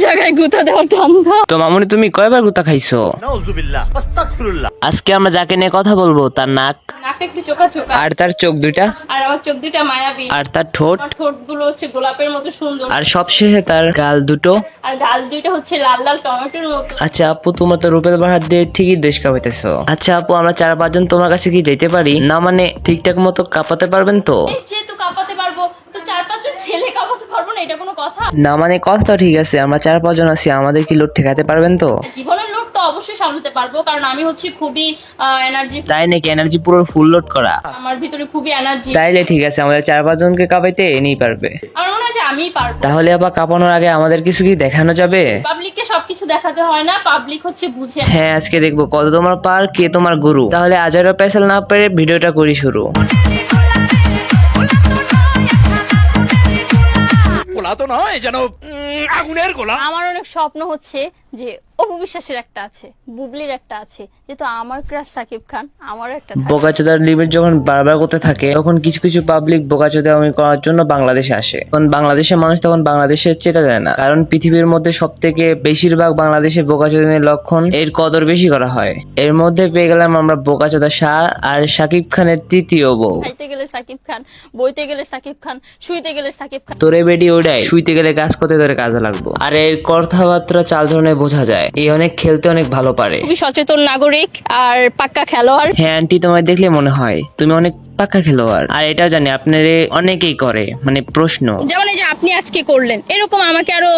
জায়গায় গুতা দেওয়ার ধান্দা। তো মামুনি তুমি কয়বার গুতা খাইছো? আজকে আমরা যাকে নিয়ে কথা বলবো তার নাকটা একটু চোখা চোখা, আর তার চোখ দুইটা, আর আমার চোখ দুইটা মায়াবী, আর তার ঠোঁট, ঠোঁট গুলো হচ্ছে গোলাপের মতো সুন্দর, আর সবশেষে তার গাল দুটো, আর গাল দুইটা হচ্ছে লাল লাল টমেটোর মতো। আচ্ছা আপু, তোমার তো রূপের বাহার দিয়ে ঠিকই দেশ কাঁপাইতেছো। আচ্ছা আপু, আমরা 4-5 জন তোমার কাছে কি যেতে পারি? না মানে ঠিকঠাক মতো কাঁপাতে পারবেন তো? যেহেতু কাঁপাতে পারবো, তো 4-5 জন ছেলে কাঁপাতে পারবো না, এটা কোনো কথা? না মানে কথা তো ঠিক আছে, আমরা 4-5 জন আছি, আমাদের কি লোড ঠেকাতে পারবেন তো? জীবনের লোড তো অবশ্যই সামলাতে পারবো, কারণ আমি হচ্ছে খুবই এনার্জি। তাই নাকি? এনার্জি পুরো ফুল লোড করা? আমার ভিতরে খুবই এনার্জি। তাইলে ঠিক আছে, আমাদের 4-5 জনকে কাঁপাইতে এনেই পারবে। আমার মনে হয় যে আমিই পারবো। তাহলে আবার কাঁপানোর আগে আমাদের কিছু কি দেখানো যাবে? পাবলিককে সবকিছু দেখাতে হয় না, পাবলিক হচ্ছে বুঝে। হ্যাঁ, আজকে দেখবো কত তোমার পার, কে তোমার গুরু। তাহলে আজারও পেছাল না পেরে ভিডিওটা করি শুরু। গোলা তো নয়, যেন আগুনের গোলা। আমার অনেক স্বপ্ন হচ্ছে যে অপু বিশ্বাসের একটা আছে, বুবলির একটা আছে, যেহেতু আমার ক্রাশ সাকিব খান, আমারও একটা থাকে। বোকাচোদার লিমিট যখন বারবার করতে থাকে, তখন কিছু কিছু পাবলিক বোকাচোদা করার জন্য বাংলাদেশে আসে। তখন বাংলাদেশের মানুষ তখন বাংলাদেশে চেতা যায় না, কারণ পৃথিবীর মধ্যে সব থেকে বেশিরভাগ বাংলাদেশে বোকাচোদার লক্ষণ এর কদর বেশি করা হয়। এর মধ্যে পেয়ে গেলাম আমরা বোকাচোদা শাহ আর সাকিব খানের তৃতীয় বউ। খাইতে গেলে সাকিব খান, বইতে গেলে সাকিব খান, শুইতে গেলে সাকিব খান। তোরে বেডি ওটাই, শুইতে গেলে কাজ করতে তোরে কাজে লাগবো। আর এর কথাবার্তা চাল ধরনের বোঝা যায়, এই অনেক খেলতে অনেক ভালো পারে। খুবই সচেতন নাগরিক আর পাক্কা খেলোয়াড়। হ্যাঁ আন্টি, তোমায় দেখলে মনে হয় তুমি অনেক পাক্কা খেলোয়াড়। আর এটাও জানি আপনারে অনেকেই করে, মানে প্রশ্ন। যেমন এই যে আপনি আজকে করলেন, এরকম আমাকে আরো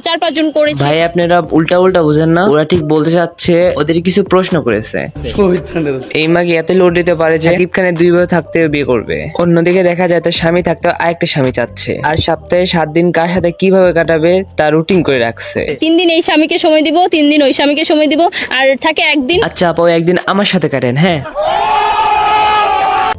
4-5 জন করেছে। ভাই আপনারা উল্টা উল্টা বুঝেন না, ওরা ঠিক বলতে চাচ্ছে ওদের কিছু প্রশ্ন করেছে। এই মাকে এত লোড দিতে পারে যে সাকিব খানের 2 বছর থাকতে বিয়ে করবে। অন্যদিকে দেখা যায় তার স্বামী থাকতে আরেকটা স্বামী চাচ্ছে, আর সপ্তাহে 7 দিন কার সাথে কিভাবে কাটাবে তার রুটিন করে রাখছে। 3 দিন এই স্বামীকে সময় দিব, 3 দিন ওই স্বামীকে সময় দিব, আর থাকে একদিন। আচ্ছা আপু, একদিন আমার সাথে কাটেন। হ্যাঁ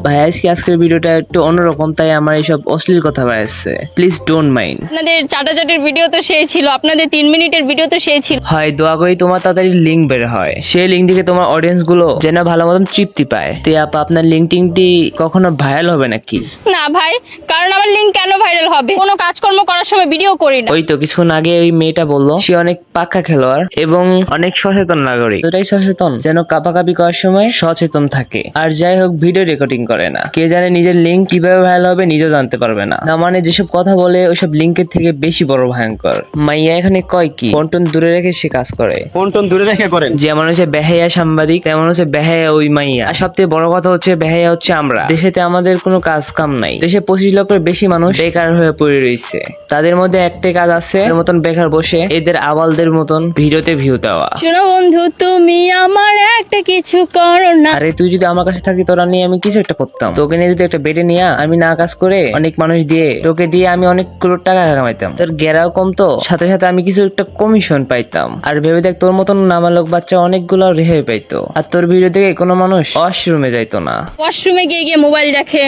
ভাই, আজকের ভিডিওটা একটু অন্যরকম, তাই আমার এইসব অশ্লীল কথা বেরোচ্ছে, প্লিজ ডোন্ট মাইন্ড। আপনাদের চাটাচাটির ভিডিও তো সেই ছিল, আপনাদের 3 মিনিটের ভিডিও তো সেই ছিল। হয় দোয়া করি তোমার তাড়াতাড়ি লিঙ্ক বের হয়, সেই লিঙ্ক থেকে তোমার অডিয়েন্স গুলো যেন ভালো মতন তৃপ্তি পায়। তো আপা, আপনার লিঙ্ক টিংটি কখনো ভাইরাল হবে নাকি? না ভাই, কারণ আমার লিঙ্ক কেন ভাইরাল হবে? কোনো কাজকর্ম করার সময় ভিডিও করি না। ওই তো কিছুক্ষণ আগে ওই মেয়েটা বললো সে অনেক পাক্কা খেলোয়াড় এবং অনেক সচেতন নাগরিক। এতটাই সচেতন যেন কাপাকাপি করার সময় সচেতন থাকে। আর যাই হোক, ভিডিও রেকর্ডিং করে না। কে জানে নিজের লিঙ্ক কিভাবে ভাইরাল হবে নিজেও জানতে পারবে না। না মানে যেসব কথা বলে ওইসব লিঙ্কের থেকে বেশি বড় ভয়ঙ্কর। মাইয়া এখানে কয় কি, ফোন দূরে রেখে সে কাজ করে। ফোন দূরে রেখে করেন। যেমন হচ্ছে বেহাইয়া সাংবাদিক, তেমন হচ্ছে বেহাইয়া ওই মাইয়া। আর সবথেকে বড় কথা হচ্ছে বেহাইয়া হচ্ছে আমরা। দেশেতে আমাদের কোনো কাজ কাম নাই। দেশে 25 লক্ষের বেশি মানুষ বেকার হয়ে পড়ে রয়েছে। তাদের মধ্যে একটাই কাজ আছে, এর মতন বেকার বসে এদের আবালদের মতন ভিডিওতে ভিউ দেওয়া। শোনো বন্ধু, তুমি আমার একটা কিছু করো না। আরে তুই যদি আমার কাছে থাকি, তোরা নিয়ে আমি কিছু একটা করতাম। তোকে নিয়ে যদি একটা বেটে নিয়ে আমি না কাজ করে অনেক মানুষ দিয়ে তোকে দিয়ে আমি অনেকগুলো টাকা কামাইতাম। তোর গেরাও কম তো, সাথে সাথে আমি কিছু একটা কমিশন পাইতাম। আর ভেবে দেখ, তোর মতন নাবালক বাচ্চা অনেকগুলো রেহাই পাইতো। আর তোর ভিডিও দেখে কোনো মানুষ ওয়াশরুমে যাইতো না। ওয়াশরুমে গিয়ে গিয়ে মোবাইল দেখে,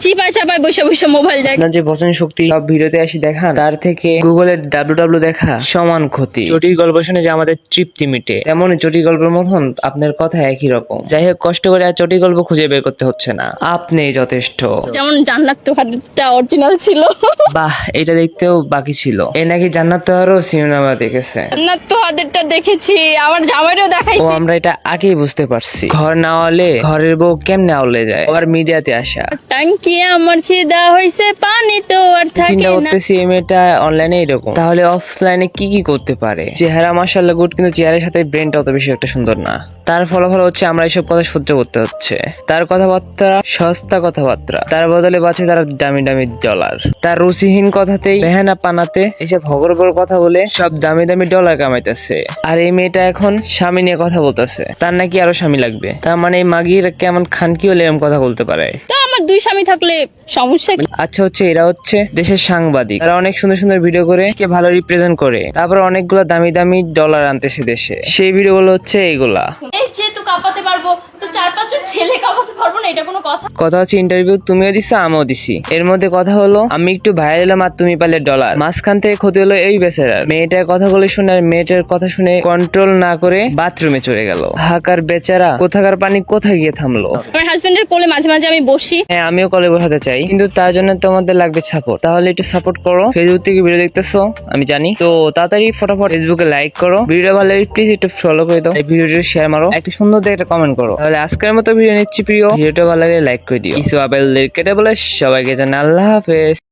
চিপায় চাপায় বসে বসে মোবাইল দেখে। আপনার যে বচন শক্তি সব ভিডিওতে আসি দেখান, তার থেকে গুগলের WW দেখা সমান ক্ষতি। চটির গল্প শুনে যে আমাদের তৃপ্তি মিটে, তেমনই চটির গল্পের মতন আপনার কথা একই রকম। যাই হোক, কষ্ট করে আর চটির গল্প খুঁজে বের করতে হচ্ছে না, আপনি যথেষ্ট। যেমন জান্নাত তোহারটা অরিজিনাল ছিল। বাহ, এটা দেখতেও বাকি ছিল। এ নাকি জান্নাত তোহারও সিনেমা দেখেছে। জান্নাত তোহাদেরটা দেখেছি, আমার জামাইরও ও, দেখাইছি। আমরা এটা আগেই বুঝতে পারছি। ঘর না হলে ঘরের বউ কেমনে আউলে যায়, আবার মিডিয়াতে আসা। ট্যাঙ্কি আমার ছিদা হইছে, পানি তো আর থাকে চিন্তা না। করতেছি এই মেয়েটা অনলাইনে এরকম, তাহলে অফলাইনে কি কি করতে পারে? চেহারা মাশাআল্লাহ গুড, কিন্তু চেহারার সাথে ব্রেনটা অত বেশি একটা সুন্দর না। তার ফলাফল হচ্ছে আমরা এইসব কথা সহ্য করতে হচ্ছে। তার কথাবার্তা সস্তা কথাবার্তা, তার বদলে বাঁচে তার দামি দামি ডলার। তার রুচিহীন কথাতেই বেহানা পানাতে এসব হগরগর কথা বলে সব দামি দামি ডলার কামাইতেছে। আর এই মেয়েটা এখন স্বামী নিয়ে কথা বলতেছে, তার নাকি আরো স্বামী লাগবে। তার মানে এই মাগির কেমন খানকি হলে এরকম কথা বলতে পারে? তো আমার 2 স্বামী থাকলে সমস্যা কি? আচ্ছা হচ্ছে এরা হচ্ছে দেশের সাংবাদিক, তারা অনেক সুন্দর সুন্দর ভিডিও করে কে ভালো রিপ্রেজেন্ট করে, তারপর অনেকগুলো দামি দামি ডলার আনতেছে দেশে। সেই ভিডিওগুলো হচ্ছে এইগুলা। এই যেহেতু কাঁপাতে পারবো, তো 4-5 জন ছেলে কাঁপাতে পারবো না, এটা কোনো কথা? কথা হচ্ছে ইন্টারভিউ তুমিও দিছো আমিও দিছি, এর মধ্যে কথা হলো আমি একটু ভাইরাল হলাম আর তুমি পারলে ডলার। মাঝখান থেকে ক্ষতি হলো এই বেচারার। মেয়েটার কথাগুলো শুনে আর মেয়েটার কথা শুনে কন্ট্রোল না করে বাথরুমে চলে গেল। হাকার বেচারা, কোথাকার পানি কোথায় গিয়ে থামলো। আমার হাজবেন্ডের কোলে মাঝে মাঝে আমি বসি, হ্যাঁ আমিও কলে বসাতে চাই, কিন্তু তার জন্য তোমাদের লাগবে সাপোর্ট। তাহলে একটু সাপোর্ট করো। ফেসবুক থেকে ভিডিও দেখতেছো আমি জানি, তো তাড়াতাড়ি ফটাফট ফেসবুকে লাইক করো। ভিডিও ভালো লাগলে প্লিজ একটু ফলো করে দাও, এই ভিডিওটা শেয়ার মারো, একটা সুন্দর দেখে একটা কমেন্ট করো। তাহলে আজকের মতো ভিডিও নিচ্ছি প্রিয়, ভিডিওটা ভালো লাগলে লাইক করে দিও। কিছু আপেল কেটে বলে সবাইকে জানাই আল্লাহ হাফেজ।